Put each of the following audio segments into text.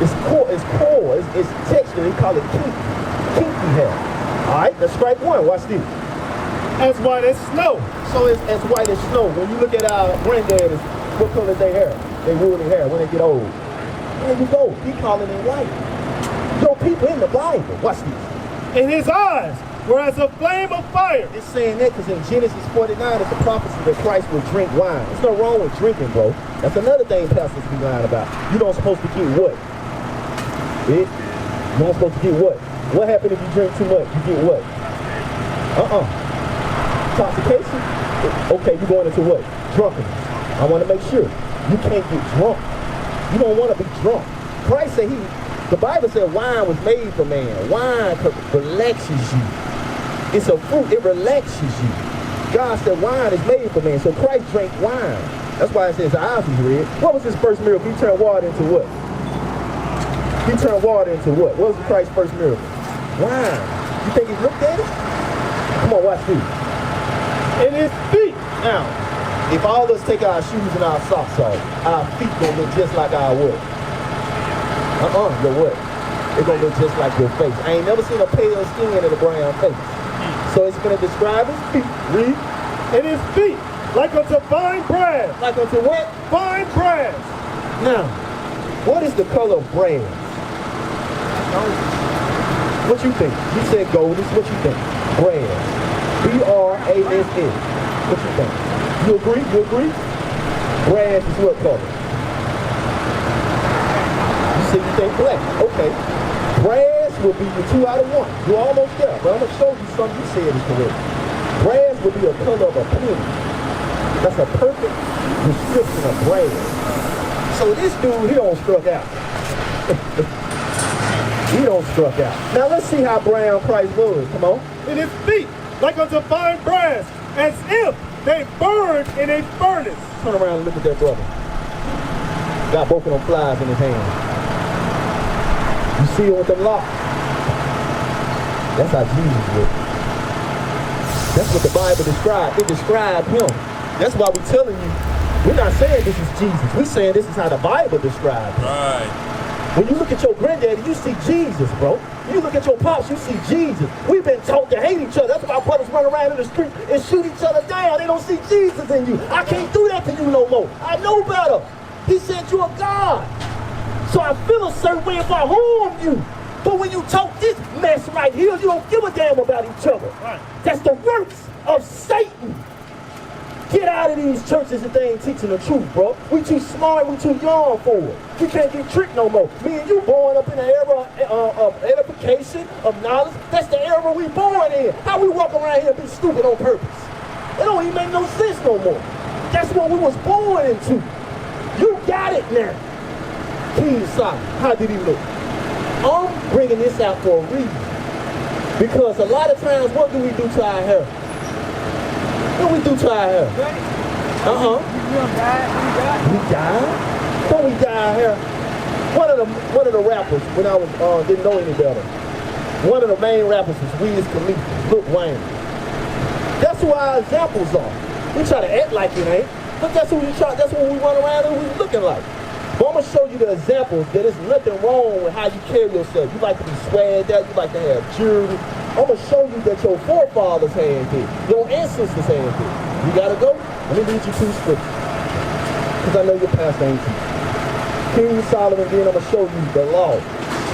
It's core. It's texture. They call it kinky hair. All right, let's strike one. Watch this. As white as snow. So it's as white as snow. When you look at our granddaddies, what color is their hair? They woolly hair when they get old. There you go. He calling it white. Yo, people in the Bible. Watch this. In his eyes were as a flame of fire. It's saying that because in Genesis 49, it's a prophecy that Christ will drink wine. There's no wrong with drinking, bro. That's another thing pastors be lying about. You don't supposed to get what? You don't supposed to get what? What happens if you drink too much? You get what? Intoxication? Okay, you're going into what? Drunkenness. I want to make sure. You can't get drunk. You don't want to be drunk. Christ said the Bible said wine was made for man. Wine relaxes you. It's a fruit, it relaxes you. God said wine is made for man. So Christ drank wine. That's why it says the eyes was red. What was his first miracle? He turned water into what? He turned water into what? What was Christ's first miracle? Wine. You think he looked at it? Come on, watch this. In his feet. Now, if all of us take our shoes and our socks off, our feet gonna look just like our what? Your what? It's gonna look just like your face. I ain't never seen a pale skin and a brown face. So it's gonna describe his feet. Read. In his feet, like unto fine brass. Like unto what? Fine brass. Now, what is the color of brass? What you think? You said gold. This is what you think. Brass. B-R-A-S-S. What you think? You agree? You agree? Brass is what color? You say you think black. Okay. Brass will be the 2 out of 1. You're almost there, but I'm going to show you something you said is correct. Brass will be a color of a penny. That's a perfect description of brass. So this dude, he don't struck out. He don't struck out. Now let's see how brown Christ was. Come on. In his feet, like unto fine brass, as if they burned in a furnace. Turn around and look at that brother. Got both of them flies in his hand. You see him with them locks? That's how Jesus was. That's what the Bible described. It described him. That's why we're telling you, we're not saying this is Jesus. We're saying this is how the Bible describes him. Right. When you look at your granddaddy, you see Jesus, bro. You look at your pops, you see Jesus. We've been taught to hate each other. That's why brothers run around in the street and shoot each other down. They don't see Jesus in you. I can't do that to you no more. I know better. He said you're a God. So I feel a certain way if I harm you. But when you talk this mess right here, you don't give a damn about each other. Right. That's the works of Satan. Get out of these churches if they ain't teaching the truth, bro. We too smart, we too young for it. We can't get tricked no more. Me and you born up in the era of edification, of knowledge. That's the era we born in. How we walk around here and be stupid on purpose? It don't even make no sense no more. That's what we was born into. You got it now. King Solomon, how did he look? I'm bringing this out for a reason. Because a lot of times, what do we do to our hair? What do we do to our hair? We dye? What we dye our hair? One of the rappers, when I was didn't know any better, one of the main rappers was Wiz Khalifa, Lil Wayne. That's who our examples are. We try to act like it ain't, but that's what we run around and we looking like. But I'm gonna show you the examples that there's nothing wrong with how you carry yourself. You like to be swagged out, you like to have jewelry. I'm gonna show you that your forefathers had it, your ancestors had it. You gotta go? Let me read you 2 scriptures. Because I know your pastor ain't teaching. King Solomon, then I'm gonna show you the law.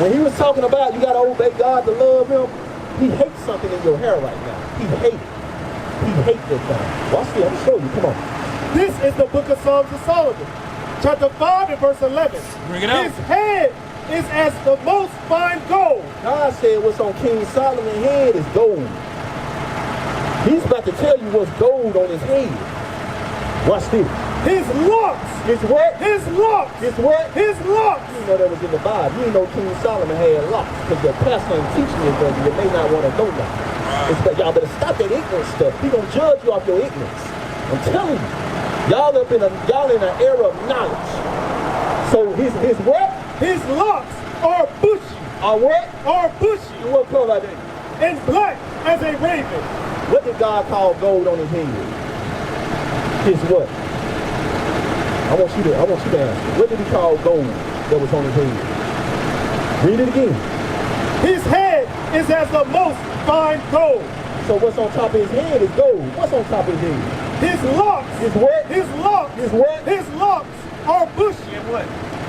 When he was talking about you gotta obey God to love him, he hates something in your hair right now. He hates it. He hates that thing. Watch this, I'm gonna show you, come on. This is the book of Songs of Solomon, chapter 5 and verse 11. Bring it out. His head is as the most fine gold. God said what's on King Solomon's head is gold. He's about to tell you what's gold on his head. Watch this. His locks. His what? His locks. His what? His locks. You know that was in the Bible. You didn't know King Solomon had locks because your pastor ain't teaching you, brother. You may not want to know that. Y'all better stop that ignorant stuff. He gonna judge you off your ignorance. I'm telling you. Y'all in an era of knowledge. So his what? His locks are bushy. Are what? Are bushy. And what color are they? And black as a raven. What did God call gold on his head? His what? I want you to answer. What did he call gold that was on his head? Read it again. His head is as the most fine gold. So what's on top of his head is gold. What's on top of his head? His locks. His what? His locks. His what? His locks are bushy. And what?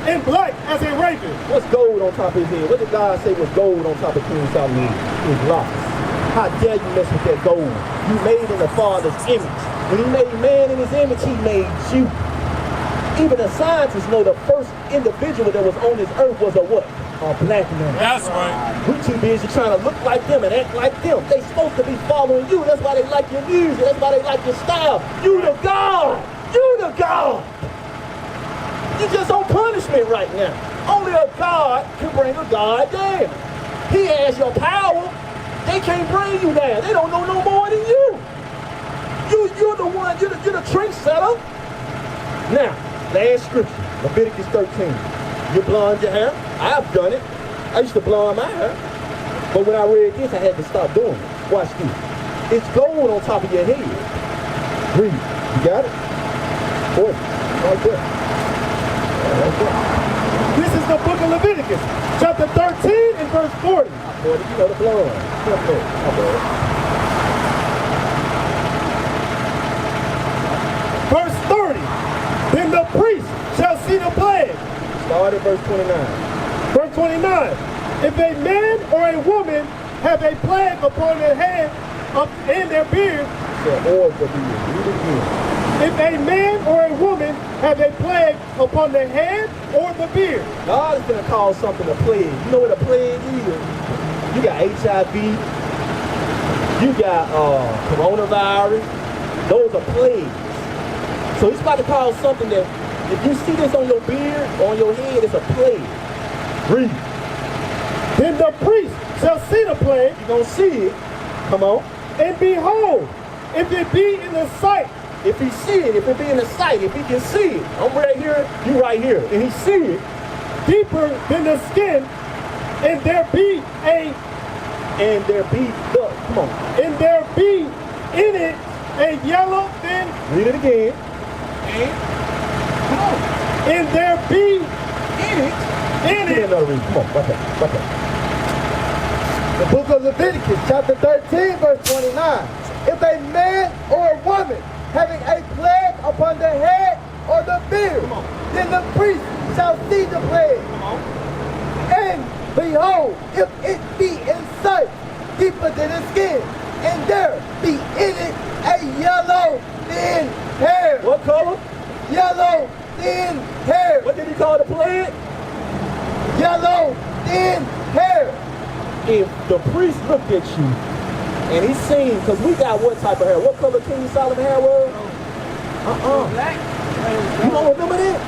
And black as a raven. What's gold on top of his head? What did God say was gold on top of King Solomon? His locks. How dare you mess with that gold? You made in the Father's image. When he made man in his image, he made you. Even the scientists know the first individual that was on this earth was a what? A black man. That's right. We too busy trying to look like them and act like them. They supposed to be following you. That's why they like your music. That's why they like your style. You the God. You the God. You just on punishment right now. Only a God can bring a God down. He has your power. They can't bring you down. They don't know no more than you. You're the one. You're the trendsetter. Now, last scripture, Leviticus 13. You blonde your hair. I've done it. I used to blonde my hair. But when I read this, I had to stop doing it. Watch this. It's gold on top of your head. Read. You got it? Boy, right there. Right there. This is the book of Leviticus, chapter 13 and verse 40. Boy, you know the blonde. Verse 30. Then the priest shall see the plague. Start at verse 29. Verse 29. If a man or a woman have a plague upon their head and their beard. Or the beard. Read it again. If a man or a woman have a plague upon their head or the beard. God is going to call something a plague. You know what a plague is? You got HIV. You got coronavirus. Those are plagues. So he's about to call something that, if you see this on your beard or on your head, it's a plague. Read. Then the priest shall see the plague. You're going to see it. Come on. And behold, if it be in the sight. If he see it, if it be in the sight, if he can see it. I'm right here, you right here. And he see it. Deeper than the skin. And there be come on. And there be in it a yellow thin. Read it again. Come on. And there be In it. Come on, right there. The book of Leviticus, chapter 13, verse 29. If a man or a woman having a plague upon the head or the beard, then the priest shall see the plague. And behold, if it be in sight, deeper than the skin, and there be in it a yellow thin hair. What color? Yellow thin hair. What did he call the plague? Yellow thin hair. If the priest looked at you and he seen, because we got what type of hair? What color King Solomon hair was? Black. You don't remember that?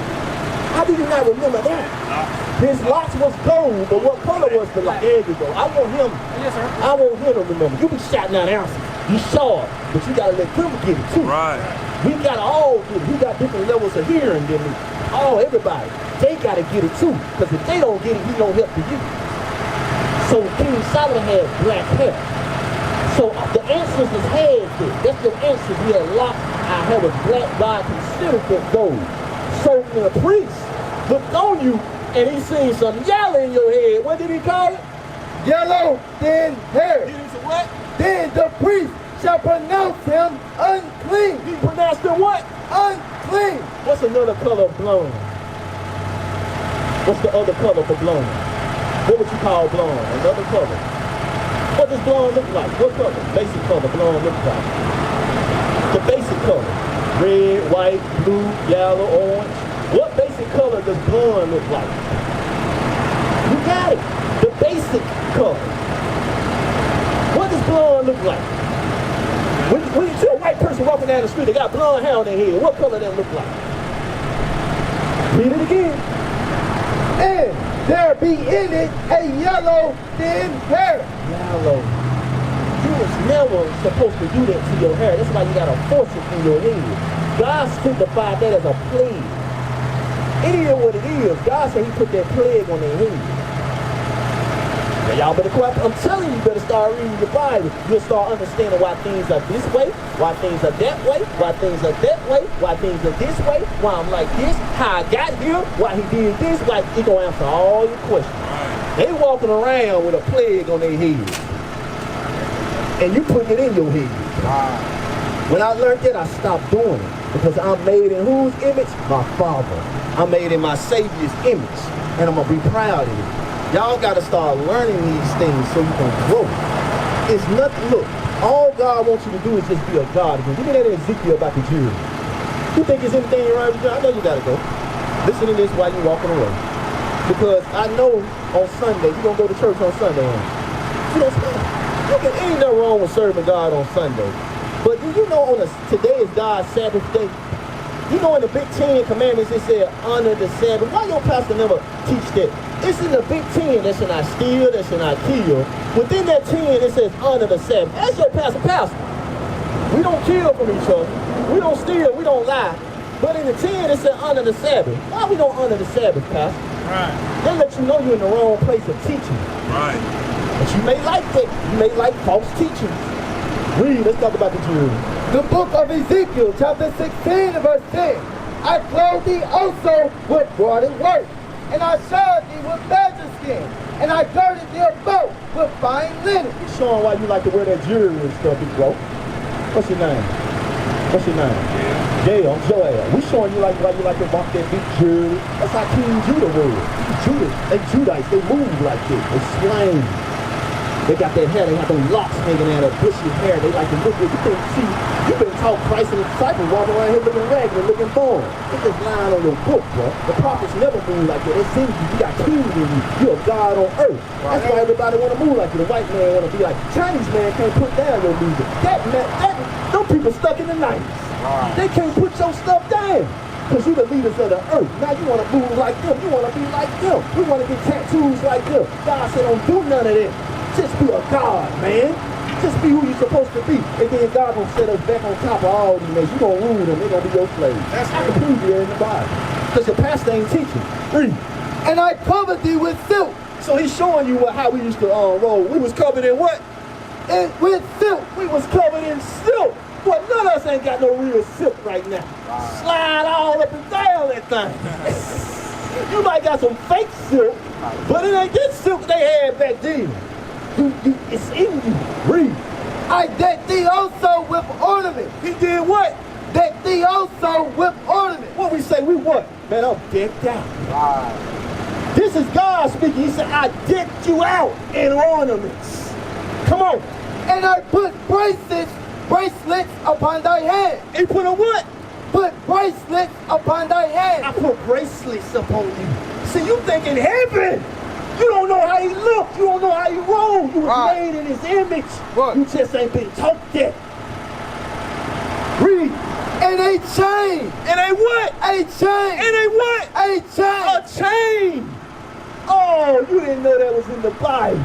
How do you not remember that? His locks was gold, but what color was the lock? There you go. I want him to remember. You be shouting out answers. You sharp, but you gotta let them get it too. Right. We gotta all get it. We got different levels of hearing than me. Everybody. They gotta get it too. Because if they don't get it, he don't help you. So King Solomon had black hair. So the ancestors had this. That's the ancestors. We had locks. Our hair was black. God considered it gold. So when a priest looked on you and he seen some yellow in your head, what did he call it? Yellow thin hair. He said what? Then the priest shall pronounce him unclean. He pronounced him what? Unclean. What's another color of blonde? What's the other color for blonde? What would you call blonde? Another color. What does blonde look like? What color? Basic color blonde look like. The basic color. Red, white, blue, yellow, orange. What basic color does blonde look like? You got it. The basic color. What does blonde look like? When you see a white person walking down the street, they got blonde hair on their head, what color that look like? Read it again. And there be in it a yellow thin hair. Yellow. You was never supposed to do that to your hair. That's why you gotta force it in your head. God signified that as a plague. It is what it is. God said he put that plague on their head. Now y'all better quiet. I'm telling you, you better start reading the Bible. You'll start understanding why things are this way, why things are that way, why things are that way, why things are this way, why I'm like this, how I got here, why he did this, why he gonna answer all your questions. They walking around with a plague on their head. And you put it in your head. Wow. When I learned that, I stopped doing it. Because I'm made in whose image? My Father. I'm made in my Savior's image. And I'm going to be proud of it. Y'all got to start learning these things so you can grow. It's nothing, look, all God wants you to do is just be a God again. Look at that Ezekiel about the Jews. You think there's anything wrong with you? I know you got to go. Listen to this while you're walking away. Because I know on Sunday, you're going to go to church on Sunday. You don't look, ain't nothing wrong with serving God on Sunday. But do you know today is God's Sabbath day? You know in the Big Ten Commandments it said honor the Sabbath. Why your pastor never teach that? It's in the Big Ten that should not steal, that should not kill. Within that 10 it says honor the Sabbath. Ask your pastor, we don't kill from each other. We don't steal, we don't lie. But in the 10 it said honor the Sabbath. Why we don't honor the Sabbath, pastor? Right. They let you know you're in the wrong place of teaching. Right. But you may like that. You may like false teaching. Read, let's talk about the Jews. The book of Ezekiel, chapter 16, verse 10. I clothed thee also with broadened work, and I shod thee with badger skin, and I girded thee about with fine linen. He's showing why you like to wear that jewelry and stuff, big bro. What's your name? What's your name? Gail, Joel. We showing you like why you like to rock that big jewelry. That's how King Judah was. They Judites, they move like this. They slang. They got that hair, they have those locks hanging out of bushy hair. They like to look good. You can't see, you've been taught Christ and the disciples walking around here looking ragged and looking born. It's just lying on your book, bro. The prophets never move like that. They send you, you got kings in you. You're a God on earth. That's why everybody want to move like you. The white man want to be like, Chinese man can't put down your music. Them people stuck in the 90s. They can't put your stuff down. Because you're the leaders of the earth. Now you want to move like them. You want to be like them. You want to get tattoos like them. God said don't do none of that. Just be a God, man. Just be who you're supposed to be. And then God gonna set us back on top of all these nations. You're gonna rule them. They're gonna be your slaves. That's I can prove you in the Bible. Because your pastor ain't teaching. Read. And I covered thee with silk. So he's showing you how we used to roll. We was covered in what? And with silk. We was covered in silk. Well, none of us ain't got no real silk right now. Wow. Slide all up and down that thing. You might got some fake silk, but it ain't this silk they had back then. It's in you. Read. I decked thee also with ornament. He did what? Decked thee also with ornament. What we say? We what? Man, I'm decked out. Wow. This is God speaking. He said, I decked you out in ornaments. Come on. And I put bracelets upon thy hand. He put a what? Put bracelets upon thy hand. I put bracelets upon you. See, you think in heaven. You don't know how he looked. You don't know how he rolled. You was made in his image. What? You just ain't been taught that. Read. And a chain. And a what? A chain. And a what? A chain. A chain. Oh, you didn't know that was in the Bible.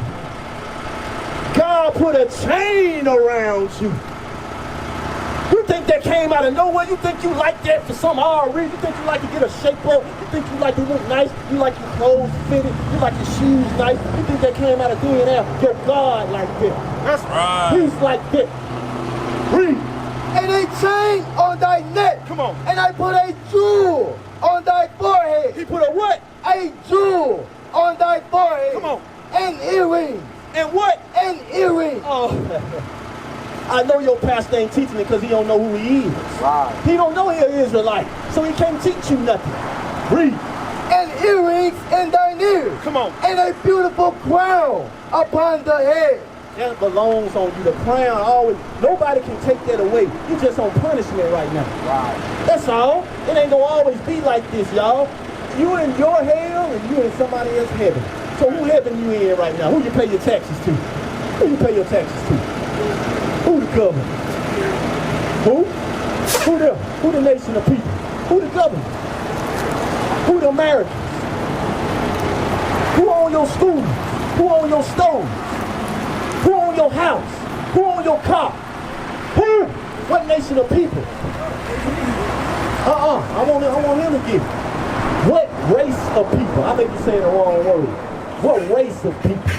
God put a chain around you. You think that came out of nowhere? You think you like that for some odd reason? You think you like to get a shape up? You think you like to look nice? You like your clothes fitted? You like your shoes nice? You think that came out of doing that? Your God like that. That's right. He's like that. Read. And a chain on thy neck. Come on. And I put a jewel on thy forehead. He put a what? A jewel on thy forehead. Come on. And earrings. And what? And earrings. Oh. I know your pastor ain't teaching it because he don't know who he is. Wow. He don't know he's an Israelite, so he can't teach you nothing. Read. And earrings in thine ears. Come on. And a beautiful crown upon the head. That belongs on you. The crown always, nobody can take that away. You just on punishment right now. Wow. That's all. It ain't gonna always be like this, y'all. You in your hell and you in somebody else's heaven. So who heaven you in right now? Who you pay your taxes to? Who you pay your taxes to? Who the government? Who? Who them? Who the nation of people? Who the government? Who the Americans? Who own your schools? Who own your stoves? Who own your house? Who own your car? Who? What nation of people? I want him to get it. What race of people? I may be saying the wrong word. What race of people?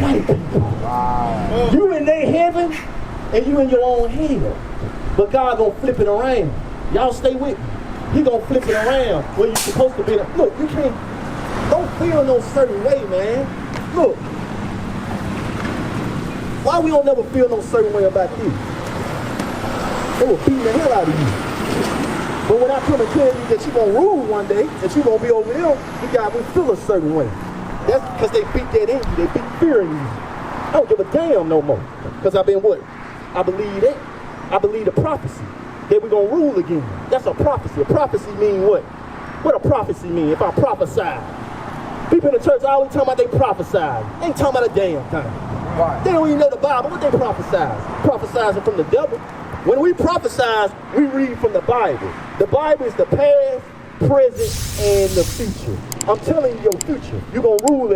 White people. Wow. You in their heaven and you in your own hell. But God gonna flip it around. Y'all stay with me. He gonna flip it around where you're supposed to be. Look, you can't. Don't feel no certain way, man. Look. Why we don't never feel no certain way about this? They will beat the hell out of you. But when I come and tell you that you're going to rule one day, that you're going to be over there, you got to feel a certain way. That's because they beat that in you. They beat fear in you. I don't give a damn no more. Because I've been what? I believe that. I believe the prophecy that we're going to rule again. That's a prophecy. A prophecy mean what? What a prophecy mean if I prophesy? People in the church always talking about they prophesy. They ain't talking about a damn thing. Right. They don't even know the Bible. What they prophesize? Prophesizing from the devil. When we prophesize, we read from the Bible. The Bible is the past, present, and the future. I'm telling you your future. You're going to rule one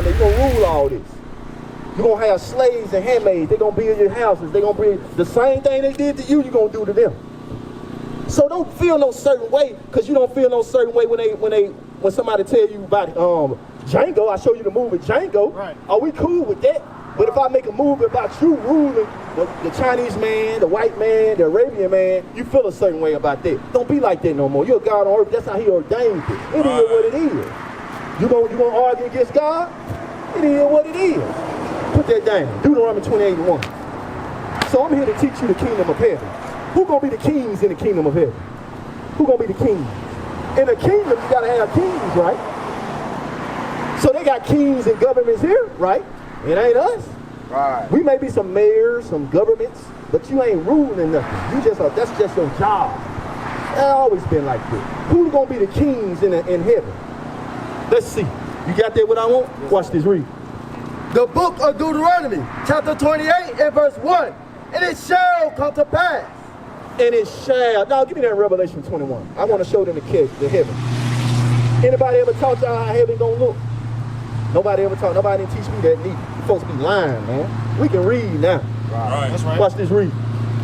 day. You're going to rule all this. You're going to have slaves and handmaids. They're going to build your houses. They're going to bring the same thing they did to you, you're going to do to them. So don't feel no certain way, because you don't feel no certain way when somebody tell you about Django. I show you the movie Django. Right. Are we cool with that? But if I make a movie about you ruling the Chinese man, the white man, the Arabian man, you feel a certain way about that. Don't be like that no more. You're a God on earth. That's how he ordained it. It is what it is. You gonna argue against God? It is what it is. Put that down. Deuteronomy 28:1. So I'm here to teach you the kingdom of heaven. Who gonna be the kings in the kingdom of heaven? Who gonna be the kings? In the kingdom, you gotta have kings, right? So they got kings and governments here, right? It ain't us. Right. We may be some mayors, some governments, but you ain't ruling nothing. That's just your job. It's always been like this. Who's gonna be the kings in heaven? Let's see. You got that what I want? Watch this, read. The book of Deuteronomy, chapter 28 and verse 1. And it shall come to pass. And it shall. Now give me that Revelation 21. I want to show them the heaven. Anybody ever taught y'all how heaven gonna look? Nobody ever taught. Nobody didn't teach me that neat. You're supposed to be lying, man. We can read now. Right. That's right. Watch this, read.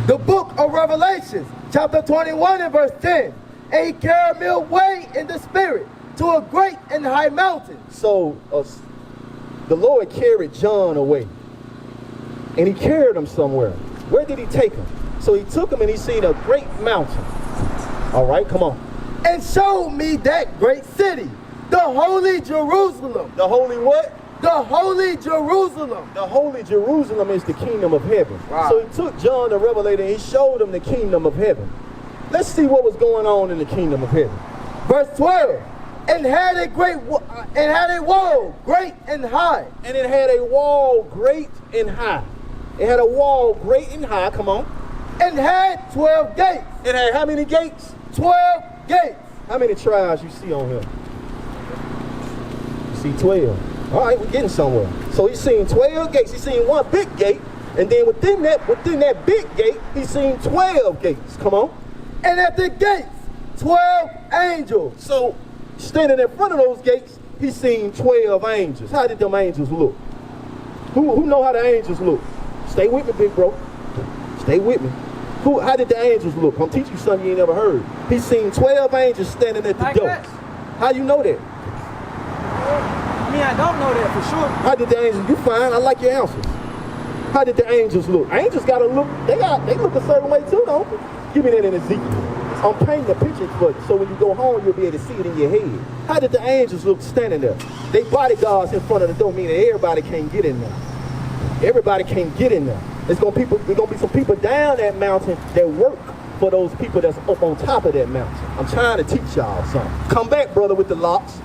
The book of Revelation, chapter 21 and verse 10. And he carried me away in the spirit to a great and high mountain. So the Lord carried John away. And he carried him somewhere. Where did he take him? So he took him and he seen a great mountain. All right, come on. And showed me that great city, the holy Jerusalem. The holy what? The holy Jerusalem. The holy Jerusalem is the kingdom of heaven. Wow. So he took John the Revelator and he showed him the kingdom of heaven. Let's see what was going on in the kingdom of heaven. Verse 12. And had a wall great and high. And it had a wall great and high. It had a wall great and high, come on. And had 12 gates. It had how many gates? 12 gates. How many tribes you see on here? You see 12. All right, we're getting somewhere. So he's seen 12 gates. He's seen one big gate. And then within that big gate, he's seen 12 gates. Come on. And at the gates, 12 angels. So standing in front of those gates, he's seen 12 angels. How did them angels look? Who know how the angels look? Stay with me, big bro. Stay with me. How did the angels look? I'm teaching you something you ain't never heard. He's seen 12 angels standing at the Like door. that? How you know that? I mean, I don't know that for sure. How did the angels? You fine. I like your answers. How did the angels look? Angels gotta look. They look a certain way too, don't they? Give me that in Ezekiel. I'm painting a picture for you, so when you go home, you'll be able to see it in your head. How did the angels look standing there? They bodyguards in front of the door, meaning everybody can't get in there. Everybody can't get in there. There's gonna be some people down that mountain that work for those people that's up on top of that mountain. I'm trying to teach y'all something. Come back, brother, with the locks.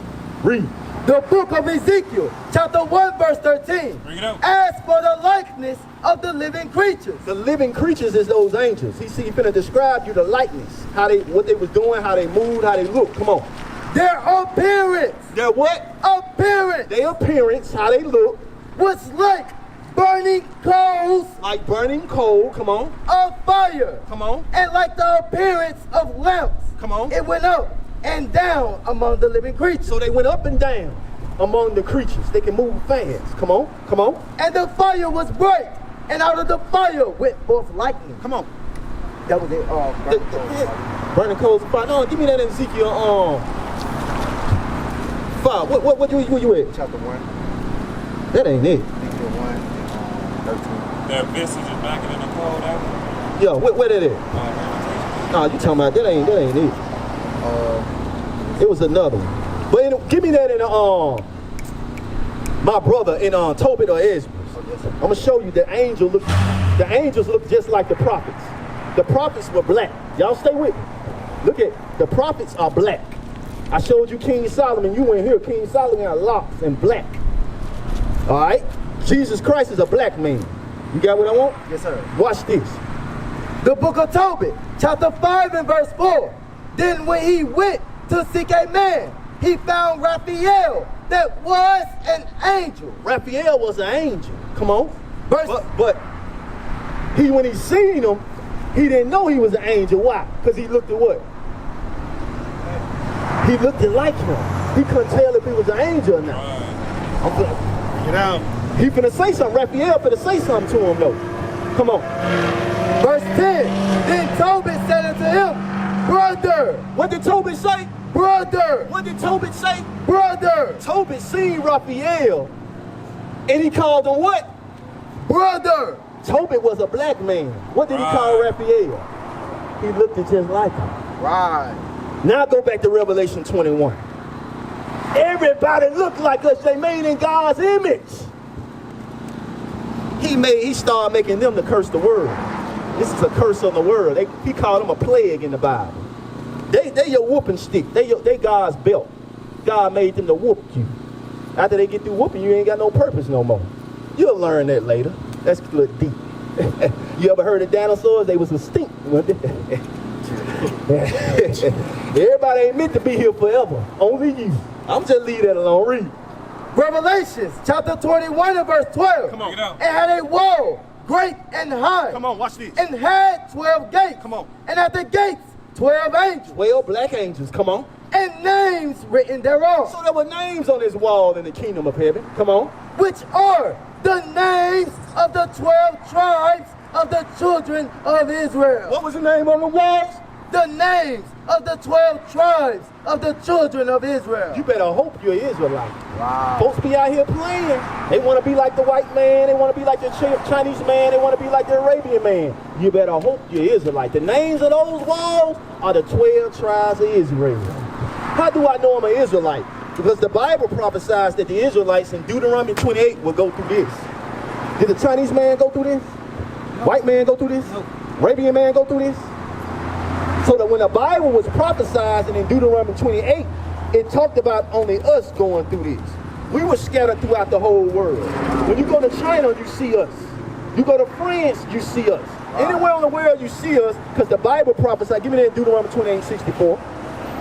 Read. The book of Ezekiel, chapter 1, verse 13. Bring it up. As for the likeness of the living creatures. The living creatures is those angels. He's finna describe you the likeness. What they was doing, how they moved, how they looked. Come on. Their appearance. Their what? Appearance. Their appearance, how they look. Was like burning coals Like burning coal. Come on. of fire. Come on. And like the appearance of lamps. Come on. It went up and down among the living creatures. So they went up and down among the creatures. They can move fast. Come on. Come on. And the fire was bright. And out of the fire went forth lightning. Come on. That was it. Burning coals of fire. No, give me that in Ezekiel 5. What you at? Chapter 1. That ain't it. Ezekiel 1 and 13. Their visage is backing in the cold out. Yo, where that at? Lamentation. Nah, you talking about that ain't it. It was another one. But give me that in my brother in Tobit or Ezra. I'm gonna show you the angels look just like the prophets. The prophets were black. Y'all stay with me. Look at the prophets are black. I showed you King Solomon. You went here. King Solomon had locks and black. All right. Jesus Christ is a black man. You got what I want? Yes, sir. Watch this. The book of Tobit, chapter 5 and verse 4. Then when he went to seek a man, he found Raphael that was an angel. Raphael was an angel. Come on. Verse But when he seen him, he didn't know he was an angel. Why? Because he looked at what? He looked at like him. He couldn't tell if he was an angel or not. Get out. He finna say something. Raphael finna say something to him though. Come on. Verse 10. Then Tobit said unto him, brother. What did Tobit say? Brother. What did Tobit say? Brother. Tobit seen Raphael and he called him what? Brother. Tobit was a black man. What did he call Raphael? He looked at just like him. Right. Now go back to Revelation 21. Everybody looked like us. They made in God's image. He started making them to curse the world. This is a curse on the world. He called them a plague in the Bible. They your whooping stick. They God's belt. God made them to whoop you. After they get through whooping, you ain't got no purpose no more. You'll learn that later. That's a little deep. You ever heard of dinosaurs? They was extinct. Everybody ain't meant to be here forever. Only you. I'm just leave that alone. Read. Revelations chapter 21 and verse 12. Come on. Get out. It had a wall great and high. Come on, watch this. And had 12 gates. Come on. And at the gates 12 angels. 12 black angels. Come on. And names written thereon. So there were names on this wall in the kingdom of heaven. Come on. Which are the names of the 12 tribes of the children of Israel. What was the name on the walls? The names of the 12 tribes of the children of Israel. You better hope you're Israelite. Wow. Folks be out here playing. They want to be like the white man. They want to be like the Chinese man. They want to be like the Arabian man. You better hope you're Israelite. The names of those walls are the 12 tribes of Israel. How do I know I'm an Israelite? Because the Bible prophesies that the Israelites in Deuteronomy 28 will go through this. Did the Chinese man go through this? No. White man go through this? No. Arabian man go through this? So that when the Bible was prophesizing in Deuteronomy 28, it talked about only us going through this. We were scattered throughout the whole world. When you go to China, you see us. You go to France, you see us. Anywhere in the world, you see us, because the Bible prophesied, give me that in Deuteronomy 28:64,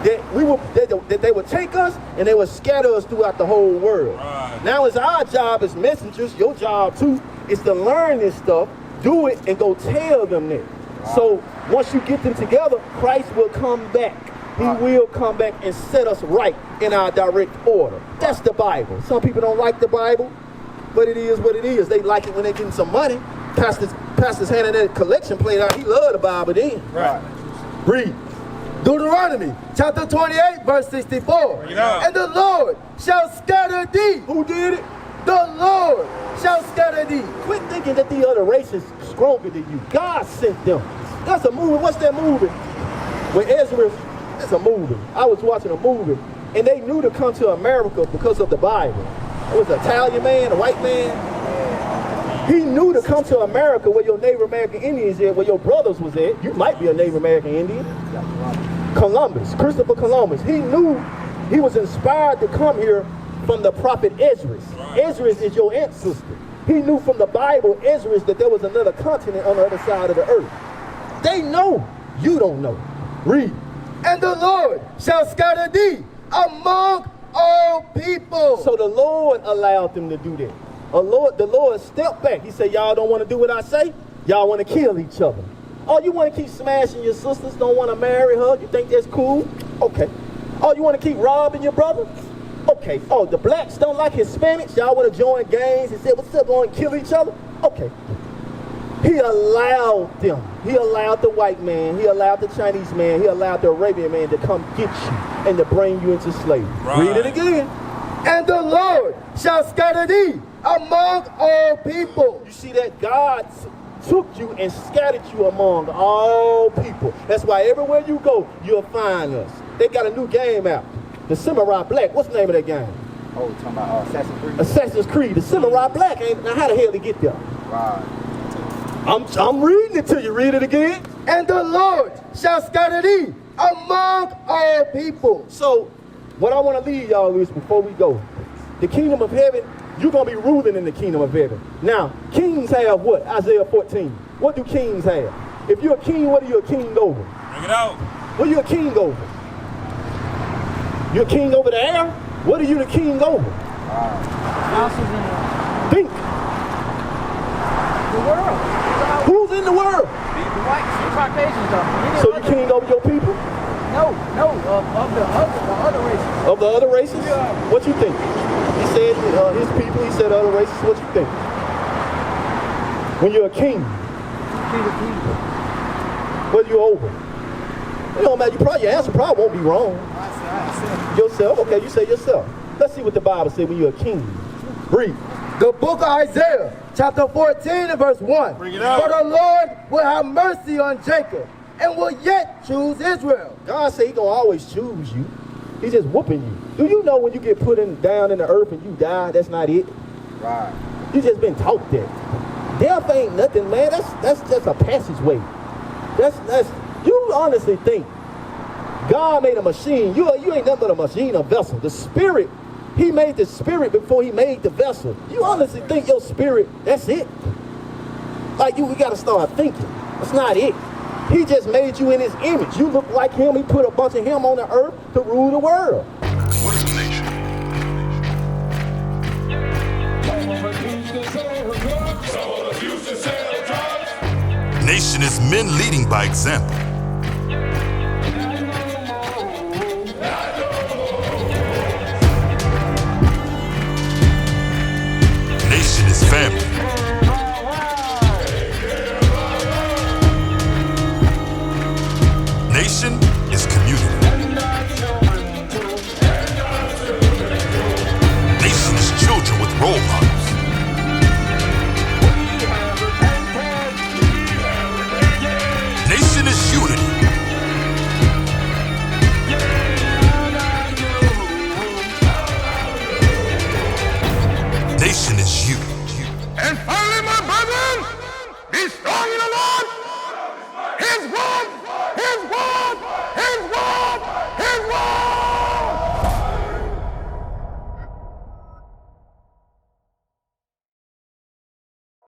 that they would take us and they would scatter us throughout the whole world. Now it's our job as messengers, your job too, is to learn this stuff, do it, and go tell them that. So once you get them together, Christ will come back. He will come back and set us right in our direct order. That's the Bible. Some people don't like the Bible, but it is what it is. They like it when they're getting some money. Pastor's handing that collection plate out. He loved the Bible then. Right. Read. Deuteronomy chapter 28 verse 64. And the Lord shall scatter thee. Who did it? The Lord shall scatter thee. Quit thinking that the other race is stronger than you. God sent them. That's a movie. What's that movie? With Ezra, it's a movie. I was watching a movie, and they knew to come to America because of the Bible. It was an Italian man, a white man. He knew to come to America where your Native American Indians at, where your brothers was at. You might be a Native American Indian. Columbus, Christopher Columbus. He knew he was inspired to come here from the prophet Ezra. Ezra is your ancestor. He knew from the Bible, Ezra, that there was another continent on the other side of the earth. They know. You don't know. Read. And the Lord shall scatter thee among all people. So the Lord allowed them to do that. The Lord stepped back. He said, y'all don't want to do what I say? Y'all want to kill each other. Oh, you want to keep smashing your sisters, don't want to marry her? You think that's cool? Okay. Oh, you want to keep robbing your brother? Okay. Oh, the blacks don't like Hispanics? Y'all want to join gangs and say, what's up, going to kill each other? Okay. He allowed them. He allowed the white man. He allowed the Chinese man. He allowed the Arabian man to come get you and to bring you into slavery. Right. Read it again. And the Lord shall scatter thee among all people. You see that? God took you and scattered you among all people. That's why everywhere you go, you'll find us. They got a new game out. The Samurai Black. What's the name of that game? Oh, talking about Assassin's Creed? Assassin's Creed. The Samurai Black ain't. Now how the hell did he get there? Right. I'm reading it to you. Read it again. And the Lord shall scatter thee among all people. So, what I want to leave y'all is before we go, the kingdom of heaven, you're going to be ruling in the kingdom of heaven. Now, kings have what? Isaiah 14. What do kings have? If you're a king, what are you a king over? Bring it out. What are you a king over? You're a king over the air? What are you the king over? Houses in Think. the world. Who's in the world? The whites, the Caucasians, though. So you king over your people? No, of the other races. Of the other races? What you think? He said his people, he said other races. What you think? When you're a king, what are you over? It don't matter. Your answer probably won't be wrong. Yourself? Okay, you say yourself. Let's see what the Bible says when you're a king. Read. The book of Isaiah, chapter 14 and verse 1. Bring it out. For the Lord will have mercy on Jacob and will yet choose Israel. God said he gonna always choose you. He's just whooping you. Do you know when you get put down in the earth and you die, that's not it? Right. You just been taught that. Death ain't nothing, man. That's just a passageway. That's you honestly think God made a machine. You ain't nothing but a machine, a vessel. The spirit, he made the spirit before he made the vessel. You honestly think your spirit, that's it? Like we gotta start thinking. That's not it. He just made you in his image. You look like him. He put a bunch of him on the earth to rule the world. What is a nation? Nation is men leading by example. Nation is family. Nation is community. Nation is children with role models. Nation is unity. Nation is you. And finally, my brethren, be strong.